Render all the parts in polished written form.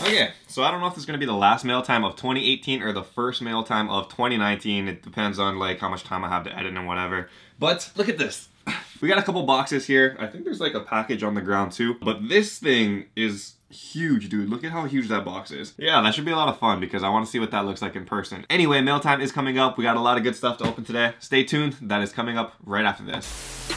Okay, so I don't know if this is gonna be the last mail time of 2018 or the first mail time of 2019. It depends on like how much time I have to edit and whatever. But look at this. We got a couple boxes here. I think there's like a package on the ground too. But this thing is huge, dude. Look at how huge that box is. Yeah, that should be a lot of fun because I want to see what that looks like in person. Anyway, mail time is coming up. We got a lot of good stuff to open today. Stay tuned. That is coming up right after this.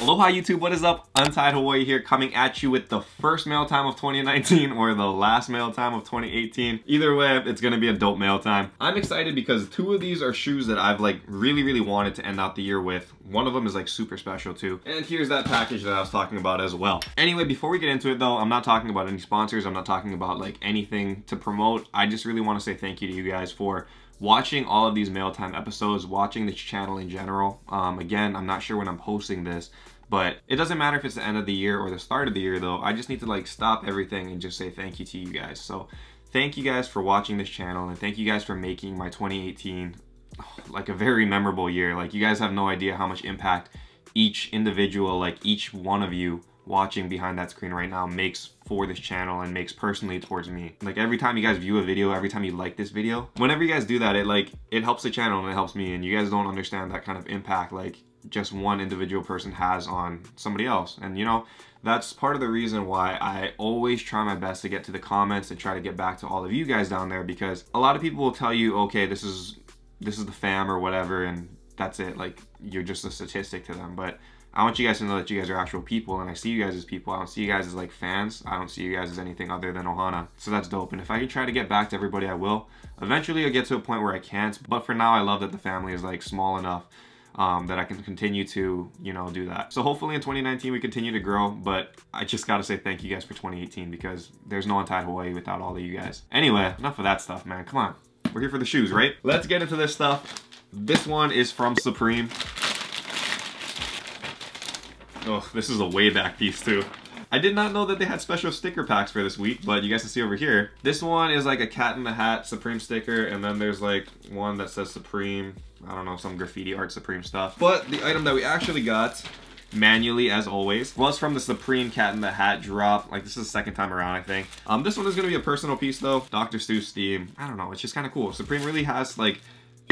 Aloha YouTube, what is up? Untied Hawaii here, coming at you with the first mail time of 2019 or the last mail time of 2018. Either way, it's gonna be a dope mail time. I'm excited because two of these are shoes that I've like really wanted to end out the year with. One of them is like super special too. And here's that package that I was talking about as well. Anyway, before we get into it though, I'm not talking about any sponsors. I'm not talking about like anything to promote. I just really want to say thank you to you guys for watching all of these mail time episodes, watching this channel in general. Again, I'm not sure when I'm posting this, but it doesn't matter if it's the end of the year or the start of the year though. I just need to like stop everything and just say thank you to you guys. So thank you guys for watching this channel, and thank you guys for making my 2018 like a very memorable year. Like, you guys have no idea how much impact each individual, like each one of you watching behind that screen right now makes for this channel and makes personally towards me. Like, every time you guys view a video, every time you like this video, whenever you guys do that, it helps the channel and it helps me, and you guys don't understand that kind of impact like just one individual person has on somebody else. And you know, that's part of the reason why I always try my best to get to the comments and try to get back to all of you guys down there, because a lot of people will tell you, okay, this is the fam or whatever, and that's it, like you're just a statistic to them. But I want you guys to know that you guys are actual people, and I see you guys as people. I don't see you guys as like fans. I don't see you guys as anything other than Ohana. So that's dope. And if I can try to get back to everybody, I will. Eventually I'll get to a point where I can't, but for now I love that the family is like small enough that I can continue to, you know, do that. So hopefully in 2019 we continue to grow, but I just gotta say thank you guys for 2018, because there's no Untied Hawaii without all of you guys. Anyway, enough of that stuff, man. Come on. We're here for the shoes, right? Let's get into this stuff. This one is from Supreme. Oh, this is a way back piece too. I did not know that they had special sticker packs for this week, but you guys can see over here. This one is like a Cat in the Hat Supreme sticker, and then there's like one that says Supreme. I don't know, some graffiti art Supreme stuff. But the item that we actually got, manually as always, was from the Supreme Cat in the Hat drop. Like, this is the second time around, I think. This one is gonna be a personal piece though. Dr. Seuss theme. I don't know, it's just kind of cool. Supreme really has like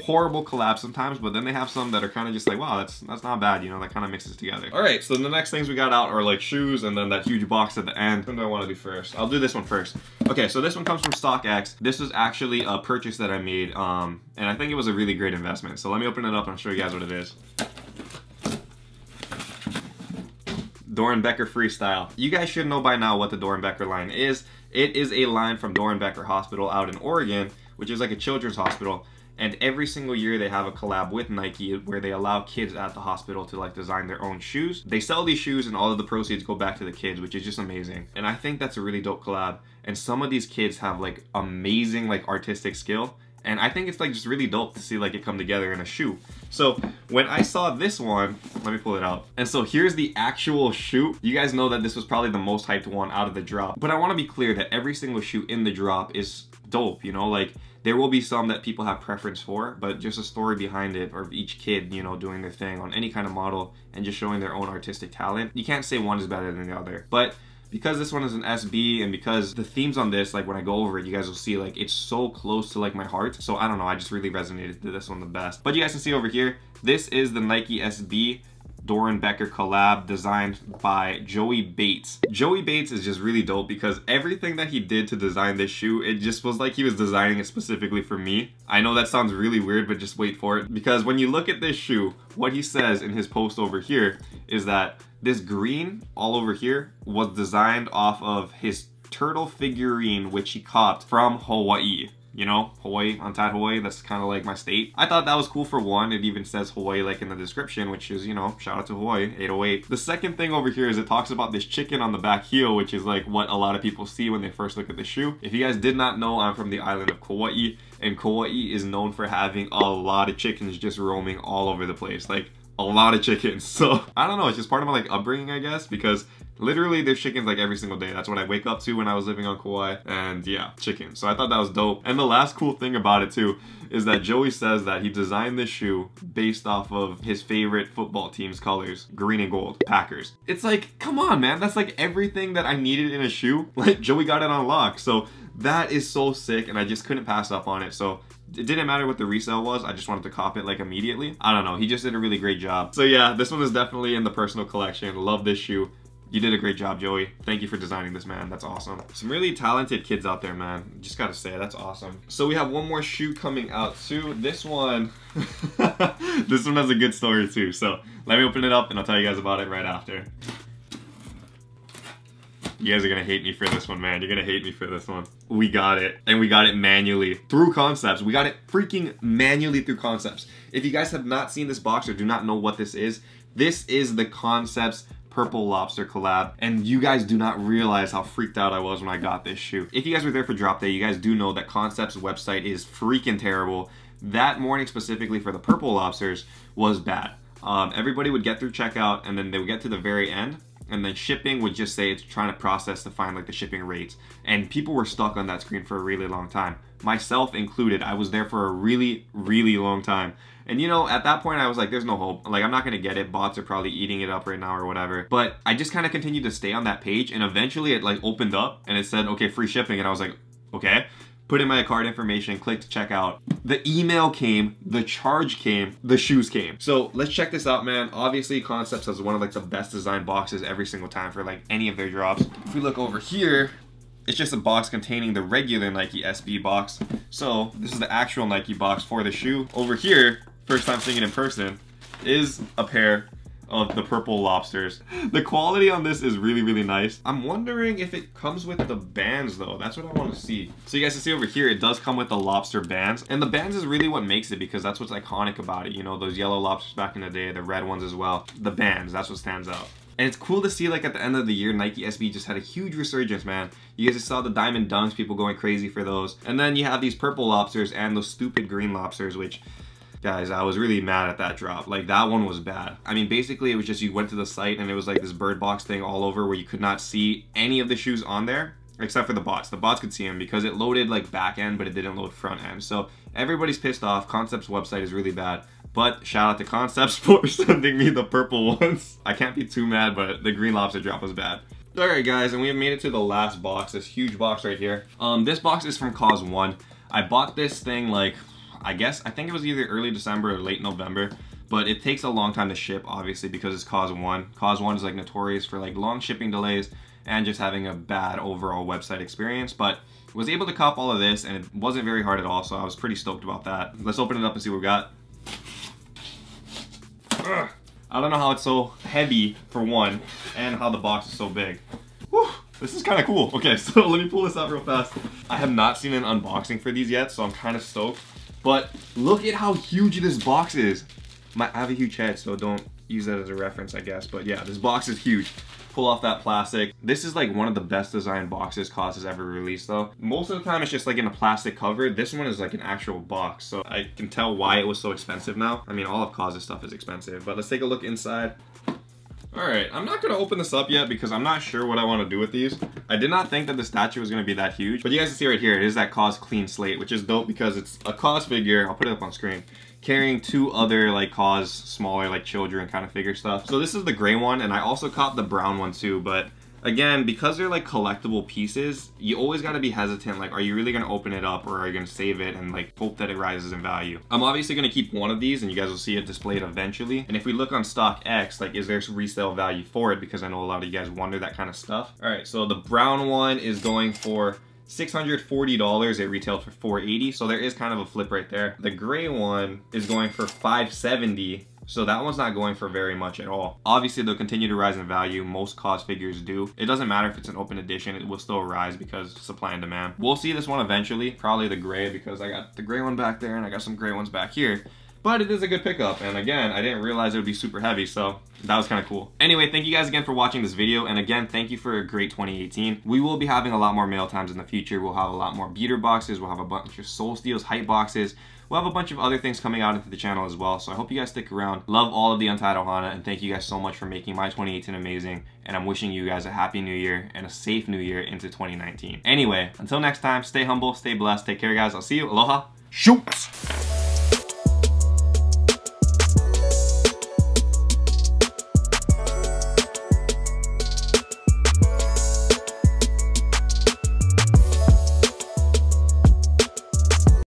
horrible collabs sometimes, but then they have some that are kind of just like, wow, that's not bad, you know, that kind of mixes together. All right, so the next things we got out are like shoes, and then that huge box at the end. What do I want to do first? I'll do this one first. Okay, so this one comes from StockX. This was actually a purchase that I made, and I think it was a really great investment. So let me open it up and I'll show you guys what it is. Doernbecher Freestyle. You guys should know by now what the Doernbecher line is. It is a line from Doernbecher Hospital out in Oregon, which is like a children's hospital. And every single year they have a collab with Nike where they allow kids at the hospital to like design their own shoes. They sell these shoes and all of the proceeds go back to the kids, which is just amazing. And I think that's a really dope collab. And some of these kids have like amazing like artistic skill. And I think it's like just really dope to see like it come together in a shoe. So when I saw this one, let me pull it out. And so here's the actual shoe. You guys know that this was probably the most hyped one out of the drop. But I want to be clear that every single shoe in the drop is dope, you know, like there will be some that people have preference for, but just a story behind it, or each kid, you know, doing their thing on any kind of model and just showing their own artistic talent. You can't say one is better than the other. But because this one is an SB, and because the themes on this, like when I go over it, you guys will see like it's so close to like my heart. So I don't know, I just really resonated to this one the best. But you guys can see over here, this is the Nike SB Doernbecher collab designed by Joey Bates. Joey Bates is just really dope because everything that he did to design this shoe, it just was like he was designing it specifically for me. I know that sounds really weird, but just wait for it, because when you look at this shoe, what he says in his post over here is that this green all over here was designed off of his turtle figurine, which he copped from Hawaii. You know, Hawaii, Untied Hawaii, that's kind of like my state. I thought that was cool for one. It even says Hawaii like in the description, which is, you know, shout out to Hawaii, 808. The second thing over here is it talks about this chicken on the back heel, which is like what a lot of people see when they first look at the shoe. If you guys did not know, I'm from the island of Kauai, and Kauai is known for having a lot of chickens just roaming all over the place. Like, a lot of chickens. So I don't know, it's just part of my like upbringing, I guess, because Literally, there's chickens like every single day. That's what I wake up to when I was living on Kauai. And yeah, chicken. So I thought that was dope. And the last cool thing about it too is that Joey says that he designed this shoe based off of his favorite football team's colors, green and gold, Packers. It's like, come on, man. That's like everything that I needed in a shoe. Like, Joey got it on lock. So that is so sick, and I just couldn't pass up on it. So it didn't matter what the resale was. I just wanted to cop it like immediately. I don't know. He just did a really great job. So yeah, this one is definitely in the personal collection. Love this shoe. You did a great job, Joey. Thank you for designing this, man. That's awesome. Some really talented kids out there, man. Just gotta say, that's awesome. So we have one more shoe coming out too. This one, this one has a good story too. So let me open it up and I'll tell you guys about it right after. You guys are gonna hate me for this one, man. You're gonna hate me for this one. We got it, and we got it manually through Concepts. We got it freaking manually through Concepts. If you guys have not seen this box or do not know what this is the Concepts Purple Lobster collab, and you guys do not realize how freaked out I was when I got this shoe. If you guys were there for drop day, you guys do know that Concepts website is freaking terrible. That morning specifically for the Purple Lobsters was bad. Everybody would get through checkout and then they would get to the very end, and then shipping would just say it's trying to process to find like the shipping rates, and people were stuck on that screen for a really long time, myself included. I was there for a really long time. And you know, at that point I was like, there's no hope. Like, I'm not gonna get it. Bots are probably eating it up right now or whatever. But I just kind of continued to stay on that page, and eventually it like opened up and it said, okay, free shipping. And I was like, okay. Put in my card information, clicked checkout. The email came, the charge came, the shoes came. So let's check this out, man. Obviously, Concepts has one of like the best designed boxes every single time for like any of their drops. If we look over here, it's just a box containing the regular Nike SB box. So this is the actual Nike box for the shoe. Over here, first time seeing it in person, is a pair of the Purple Lobsters. The quality on this is really nice. I'm wondering if it comes with the bands though. That's what I want to see. So you guys can see over here, it does come with the lobster bands. And the bands is really what makes it, because that's what's iconic about it. You know, those yellow lobsters back in the day, the red ones as well. The bands, that's what stands out. And it's cool to see, like, at the end of the year, Nike SB just had a huge resurgence, man. You guys just saw the diamond dunks, people going crazy for those. And then you have these Purple Lobsters and those stupid green lobsters, which, guys, I was really mad at that drop. Like, that one was bad. I mean, basically, it was just you went to the site and it was like this bird box thing all over where you could not see any of the shoes on there, except for the bots. The bots could see them because it loaded, like, back end, but it didn't load front end. So everybody's pissed off. Concepts website is really bad. But shout out to Concepts for sending me the purple ones. I can't be too mad, but the green lobster drop was bad. Alright guys, and we have made it to the last box, this huge box right here. This box is from Cause 1. I bought this thing like, I think it was either early December or late November, but it takes a long time to ship, obviously, because it's Cause 1. Cause 1 is like notorious for like long shipping delays and just having a bad overall website experience, but was able to cop all of this and it wasn't very hard at all, so I was pretty stoked about that. Let's open it up and see what we got. Ugh. I don't know how it's so heavy for one, and how the box is so big. Whew, this is kind of cool. Okay, so let me pull this out real fast. I have not seen an unboxing for these yet, so I'm kind of stoked. But look at how huge this box is. I have a huge head, so don't use that as a reference, I guess. But yeah, this box is huge. Pull off that plastic. This is like one of the best designed boxes Cause has ever released though. Most of the time it's just like in a plastic cover. This one is like an actual box, so I can tell why it was so expensive now. I mean, all of Cause's stuff is expensive, but let's take a look inside. Alright, I'm not going to open this up yet because I'm not sure what I want to do with these. I did not think that the statue was going to be that huge, but you guys can see right here, it is that Cause clean slate, which is dope because it's a Cause figure. I'll put it up on screen, carrying two other like Cause smaller like children kind of figure stuff. So this is the gray one, and I also caught the brown one too, but again, because they're like collectible pieces, you always got to be hesitant. Like, are you really going to open it up, or are you going to save it and like hope that it rises in value? I'm obviously going to keep one of these, and you guys will see it displayed eventually. And if we look on StockX, like, is there resale value for it? Because I know a lot of you guys wonder that kind of stuff. All right, so the brown one is going for $640. It retailed for $480, so there is kind of a flip right there. The gray one is going for $570. So that one's not going for very much at all. Obviously, they'll continue to rise in value. Most Cause figures do. It doesn't matter if it's an open edition, it will still rise because supply and demand. We'll see this one eventually, probably the gray, because I got the gray one back there and I got some gray ones back here. but it is a good pickup. And again, I didn't realize it would be super heavy, so that was kind of cool. Anyway, thank you guys again for watching this video. And again, thank you for a great 2018. We will be having a lot more mail times in the future. We'll have a lot more beater boxes. We'll have a bunch of Soul Steals, hype boxes. We'll have a bunch of other things coming out into the channel as well. So I hope you guys stick around. Love all of the Untitled Hana, and thank you guys so much for making my 2018 amazing. And I'm wishing you guys a happy new year and a safe new year into 2019. Anyway, until next time, stay humble, stay blessed, take care guys. I'll see you. Aloha. Shoot!